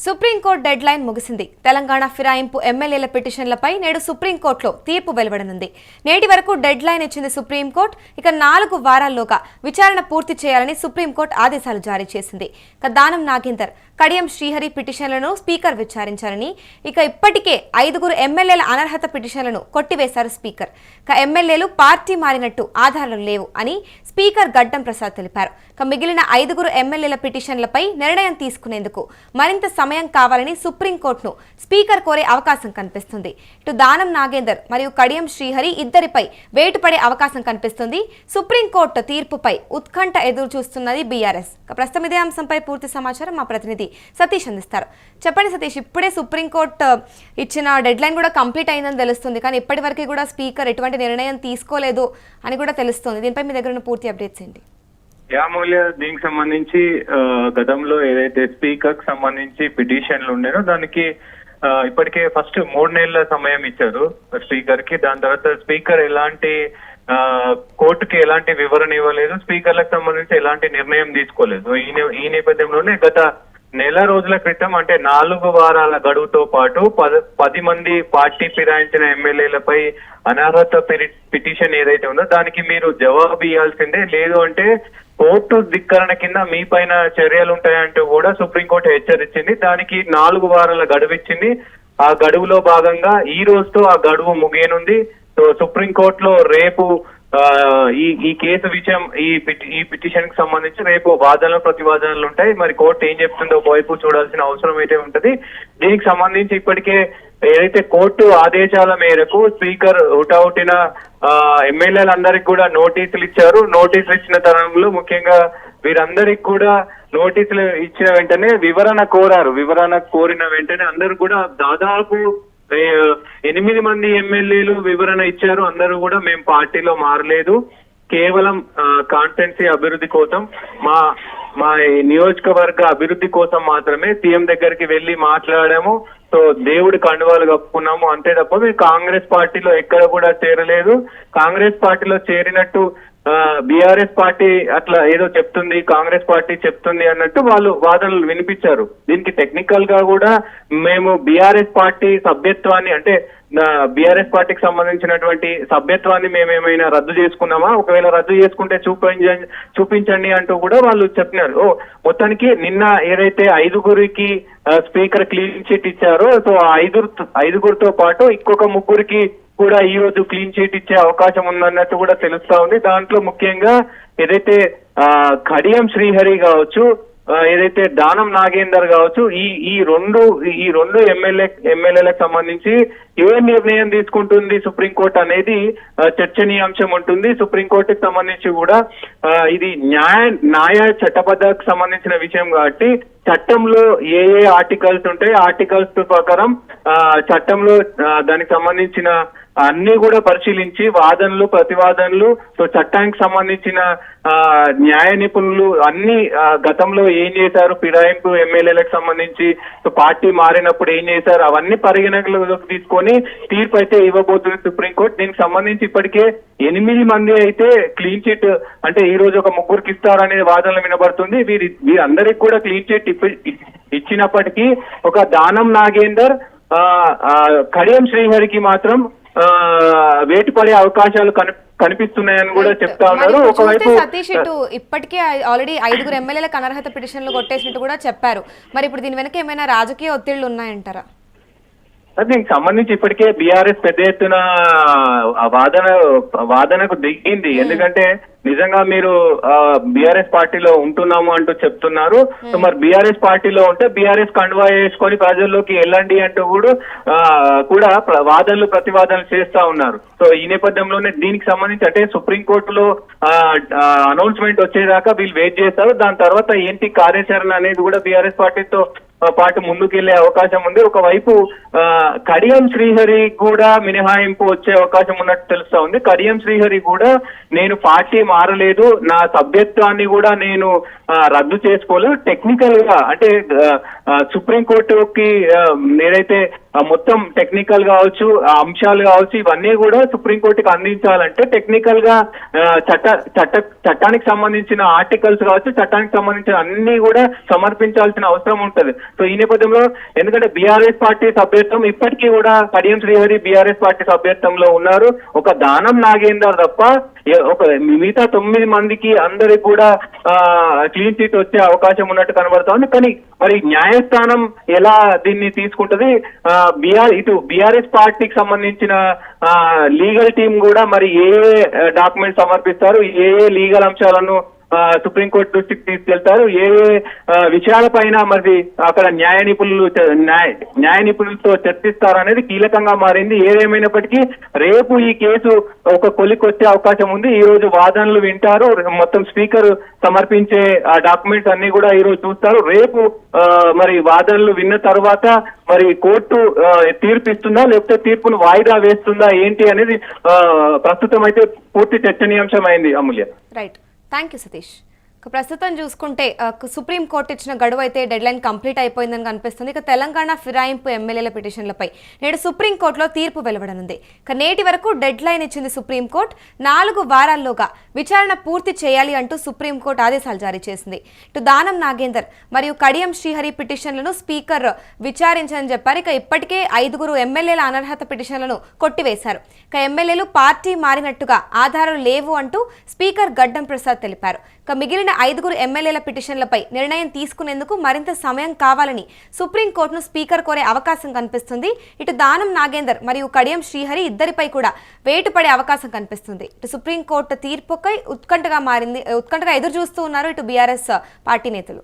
Supreme court dead line ముగిసింది. తెలంగాణ ఫిరాయింపు ఎమ్మెల్యేల పిటిషన్లపై నేడు సుప్రీంకోర్టులో తీర్పు వెలువడనుంది. నేటి వరకు డెడ్ లైన్ ఇచ్చింది సుప్రీంకోర్టు. ఇక 4 వారాల్లోగా విచారణ పూర్తి చేయాలని సుప్రీంకోర్టు ఆదేశాలు జారీ చేసింది. ఇక దానం నాగేందర్, కడియం శ్రీహరి పిటిషన్లను స్పీకర్ విచారించారని, ఇక ఇప్పటికే 5 ఎమ్మెల్యేల అనర్హత పిటిషన్లను కొట్టివేశారు స్పీకర్. ఇక ఎమ్మెల్యేలు పార్టీ మారినట్టు ఆధారాలు లేవు అని స్పీకర్ గడ్డం ప్రసాద్ తెలిపారు. ఇక మిగిలిన 5 ఎమ్మెల్యేల పిటిషన్లపై నిర్ణయం తీసుకునేందుకు మరింత సమయం కావాలని సుప్రీంకోర్టును స్పీకర్ కోరే అవకాశం కనిపిస్తుంది. ఇటు దానం నాగేందర్ మరియు కడియం శ్రీహరి ఇద్దరిపై వేటు పడే అవకాశం కనిపిస్తుంది. సుప్రీంకోర్టు తీర్పుపై ఉత్కంఠ ఎదురు చూస్తున్నది బీఆర్ఎస్. ప్రస్తుతం ఇదే అంశంపై పూర్తి సమాచారం మా ప్రతినిధి సతీష్ అందిస్తారు. చెప్పండి సతీష్, ఇప్పుడే సుప్రీంకోర్టు ఇచ్చిన డెడ్ లైన్ కూడా కంప్లీట్ అయిందని తెలుస్తుంది, కానీ ఇప్పటి వరకు కూడా స్పీకర్ ఎటువంటి నిర్ణయం తీసుకోలేదు అని కూడా తెలుస్తుంది. దీనిపై మీ దగ్గర ఉన్న పూర్తి అప్డేట్స్ ఏంటి? మూల్య దీనికి సంబంధించి గతంలో ఏదైతే స్పీకర్ కి సంబంధించి పిటిషన్లు ఉండేనో దానికి ఇప్పటికే ఫస్ట్ 3 నెలల సమయం ఇచ్చారు స్పీకర్ కి. దాని తర్వాత స్పీకర్ ఎలాంటి కోర్టుకి ఎలాంటి వివరణ ఇవ్వలేదు, స్పీకర్లకు సంబంధించి ఎలాంటి నిర్ణయం తీసుకోలేదు. ఈ నేపథ్యంలోనే గత నెల రోజుల క్రితం, అంటే 4 వారాల గడువుతో పాటు 10 మంది పార్టీ ఫిరాయించిన ఎమ్మెల్యేలపై అనర్హత పిటిషన్ ఏదైతే ఉందో దానికి మీరు జవాబు ఇవ్వాల్సిందే, లేదు అంటే కోర్టు ధిక్కరణ కింద మీ పైన చర్యలు ఉంటాయంటూ కూడా సుప్రీంకోర్టు హెచ్చరించింది. దానికి 4 వారాల గడువు ఇచ్చింది. ఆ గడువులో భాగంగా ఈ రోజుతో ఆ గడువు ముగియనుంది. సో సుప్రీంకోర్టులో రేపు ఈ కేసు విషయం ఈ పిటిషన్ కి సంబంధించి రేపు వాదనలు ప్రతివాదనలు ఉంటాయి. మరి కోర్టు ఏం చెప్తుందో ఒకవైపు చూడాల్సిన అవసరం అయితే ఉంటది. దీనికి సంబంధించి ఇప్పటికే ఏదైతే కోర్టు ఆదేశాల మేరకు స్పీకర్ హుటాహుటిన ఎమ్మెల్యేలందరికీ కూడా నోటీసులు ఇచ్చారు. నోటీసులు ఇచ్చిన తరుణంలో ముఖ్యంగా వీరందరికి కూడా నోటీసులు ఇచ్చిన వెంటనే వివరణ కోరారు. వివరణ కోరిన వెంటనే అందరూ కూడా దాదాపు 8 మంది ఎమ్మెల్యేలు వివరణ ఇచ్చారు. అందరూ కూడా మేము పార్టీలో మారలేదు, కేవలం కాన్స్టిట్యున్సీ అభివృద్ధి కోసం, మా నియోజకవర్గ అభివృద్ధి కోసం మాత్రమే సీఎం దగ్గరికి వెళ్లి మాట్లాడాము. సో దేవుడి కండువాలు కప్పుకున్నాము అంతే తప్ప మేము కాంగ్రెస్ పార్టీలో ఎక్కడ కూడా చేరలేదు. కాంగ్రెస్ పార్టీలో చేరినట్టు బీఆర్ఎస్ పార్టీ అట్లా ఏదో చెప్తుంది, కాంగ్రెస్ పార్టీ చెప్తుంది అన్నట్టు వాళ్ళు వాదనలు వినిపించారు. దీనికి టెక్నికల్ గా కూడా మేము బీఆర్ఎస్ పార్టీ సభ్యత్వాన్ని, అంటే బీఆర్ఎస్ పార్టీకి సంబంధించినటువంటి సభ్యత్వాన్ని మేమేమైనా రద్దు చేసుకున్నామా, ఒకవేళ రద్దు చేసుకుంటే చూపించండి అంటూ కూడా వాళ్ళు చెప్పినారు. మొత్తానికి నిన్న ఏదైతే 5 స్పీకర్ క్లీన్ చిట్ ఇచ్చారో, సో 5 పాటు ఇంకొక 3 కూడా ఈ రోజు క్లీన్ చిట్ ఇచ్చే అవకాశం ఉందన్నట్టు కూడా తెలుస్తా ఉంది. దాంట్లో ముఖ్యంగా ఏదైతే కడియం శ్రీహరి కావచ్చు, ఏదైతే దానం నాగేందర్ కావచ్చు, ఈ రెండు ఎమ్మెల్యేలకు సంబంధించి ఏ నిర్ణయం తీసుకుంటుంది సుప్రీంకోర్టు అనేది చర్చనీయాంశం ఉంటుంది. సుప్రీంకోర్టుకి సంబంధించి కూడా ఇది న్యాయ చట్టబద్ధకు సంబంధించిన విషయం కాబట్టి చట్టంలో ఏ ఆర్టికల్స్ ఉంటాయి, ఆర్టికల్స్ ప్రకారం చట్టంలో దానికి సంబంధించిన అన్ని కూడా పరిశీలించి వాదనలు ప్రతివాదనలు, సో చట్టానికి సంబంధించిన న్యాయ నిపుణులు అన్ని గతంలో ఏం చేశారు, ఫిరాయింపు ఎమ్మెల్యేలకు సంబంధించి సో పార్టీ మారినప్పుడు ఏం చేశారు, అవన్నీ పరిగణనలోకి తీసుకొని తీర్పు అయితే ఇవ్వబోతుంది సుప్రీంకోర్టు. దీనికి సంబంధించి ఇప్పటికే 8 మంది అయితే క్లీన్ చిట్, అంటే ఈ రోజు ఒక 3 ఇస్తారనే వాదనలు వినబడుతుంది. వీరందరికి కూడా క్లీన్ చిట్ ఇచ్చినప్పటికీ ఒక దానం నాగేందర్, కడియం శ్రీహరికి మాత్రం వేటుపడే అవకాశాలు కనిపిస్తున్నాయని కూడా చెప్తా ఉన్నారు. ఒకవైపు సతీష్, ఇటు ఇప్పటికే ఆల్రెడీ 5 ఎమ్మెల్యేలకు అనర్హత పిటిషన్లు కొట్టేసినట్టు కూడా చెప్పారు. మరి ఇప్పుడు దీని వెనక ఏమైనా రాజకీయ ఒత్తిళ్లు ఉన్నాయంటారా? దీనికి సంబంధించి ఇప్పటికే బీఆర్ఎస్ పెద్ద ఎత్తున వాదనకు దిగింది. ఎందుకంటే నిజంగా మీరు బీఆర్ఎస్ పార్టీలో ఉంటున్నాము అంటూ చెప్తున్నారు. సో మరి బీఆర్ఎస్ పార్టీలో ఉంటే బీఆర్ఎస్ కండువా వేసుకొని ప్రజల్లోకి వెళ్ళండి అంటూ కూడా వాదనలు ప్రతివాదనలు చేస్తా ఉన్నారు. సో ఈ నేపథ్యంలోనే దీనికి సంబంధించి అంటే సుప్రీంకోర్టులో అనౌన్స్మెంట్ వచ్చేదాకా వీళ్ళు వెయిట్ చేస్తారు. దాని తర్వాత ఏంటి కార్యాచరణ అనేది కూడా బీఆర్ఎస్ పార్టీతో పాటు ముందుకెళ్లే అవకాశం ఉంది. ఒకవైపు కడియం శ్రీహరి కూడా మినహాయింపు వచ్చే అవకాశం ఉన్నట్టు తెలుస్తా ఉంది. కడియం శ్రీహరి కూడా నేను పార్టీ మారలేదు, నా సభ్యత్వాన్ని కూడా నేను రద్దు చేసుకోలేదు, టెక్నికల్ గా అంటే సుప్రీంకోర్టుకి ఏదైతే మొత్తం టెక్నికల్ కావచ్చు, ఆ అంశాలు కావచ్చు, ఇవన్నీ కూడా సుప్రీంకోర్టుకి అందించాలంటే టెక్నికల్ గా చట్టానికి సంబంధించిన ఆర్టికల్స్ కావచ్చు, చట్టానికి సంబంధించిన అన్ని కూడా సమర్పించాల్సిన అవసరం ఉంటది. సో ఈ నేపథ్యంలో ఎందుకంటే బీఆర్ఎస్ పార్టీ సభ్యత్వం ఇప్పటికీ కూడా కడియం శ్రీహరి బీఆర్ఎస్ పార్టీ సభ్యత్వంలో ఉన్నారు. ఒక దానం నాగేందర్ తప్ప ఒక మిగతా 9 మందికి అందరికి కూడా క్లీన్ చిట్ వచ్చే అవకాశం ఉన్నట్టు కనబడుతోంది. కానీ మరి న్యాయస్థానం ఎలా దీన్ని తీసుకుంటది, ఇటు బీఆర్ఎస్ పార్టీకి సంబంధించిన లీగల్ టీం కూడా మరి ఏ డాక్యుమెంట్ సమర్పిస్తారు, ఏ లీగల్ అంశాలను సుప్రీంకోర్టు దృష్టికి తీసుకెళ్తారు, ఏ విషయాలపైన మరి అక్కడ న్యాయ నిపుణులతో చర్చిస్తారు అనేది కీలకంగా మారింది. ఏదేమైనప్పటికీ రేపు ఈ కేసు ఒక కొలికొచ్చే అవకాశం ఉంది. ఈ రోజు వాదనలు వింటారు, మొత్తం స్పీకర్ సమర్పించే ఆ డాక్యుమెంట్స్ అన్ని కూడా ఈ రోజు చూస్తారు. రేపు మరి వాదనలు విన్న తర్వాత మరి కోర్టు తీర్పు ఇస్తుందా లేకపోతే తీర్పును వాయిదా వేస్తుందా ఏంటి అనేది ప్రస్తుతం అయితే పూర్తి చర్చనీయాంశం అయింది. Amulya. Right, thank you Satish. ప్రస్తుతం చూసుకుంటే సుప్రీం కోర్టు ఇచ్చిన గడువు అయితే డెడ్ లైన్ కంప్లీట్ అయిపోయిందని కనిపిస్తుంది. ఇక తెలంగాణ ఫిరాయింపు ఎమ్మెల్యేల పిటిషన్లపై నేడు సుప్రీంకోర్టులో తీర్పు వెలువడనుంది. ఇక నేటి వరకు డెడ్ లైన్ ఇచ్చింది సుప్రీంకోర్టు. 4 వారాల్లోగా విచారణ పూర్తి చేయాలి అంటూ సుప్రీంకోర్టు ఆదేశాలు జారీ చేసింది. ఇటు దానం నాగేందర్ మరియు కడియం శ్రీహరి పిటిషన్లను స్పీకర్ విచారించని చెప్పారు. ఇక ఇప్పటికే 5 ఎమ్మెల్యేల అనర్హత పిటిషన్లను కొట్టివేశారు. ఇక ఎమ్మెల్యేలు పార్టీ మారినట్టుగా ఆధారాలు లేవు అంటూ స్పీకర్ గడ్డం ప్రసాద్ తెలిపారు. ఇక మిగిలిన 5 ఎమ్మెల్యేల పిటిషన్లపై నిర్ణయం తీసుకునేందుకు మరింత సమయం కావాలని సుప్రీంకోర్టును స్పీకర్ కోరే అవకాశం కనిపిస్తుంది. ఇటు దానం నాగేందర్ మరియు కడియం శ్రీహరి ఇద్దరిపై కూడా వేటు పడే అవకాశం కనిపిస్తుంది. ఇటు సుప్రీంకోర్టు తీర్పుకై ఉత్కంఠగా ఎదురు చూస్తూ ఉన్నారు ఇటు బీఆర్ఎస్ పార్టీ నేతలు.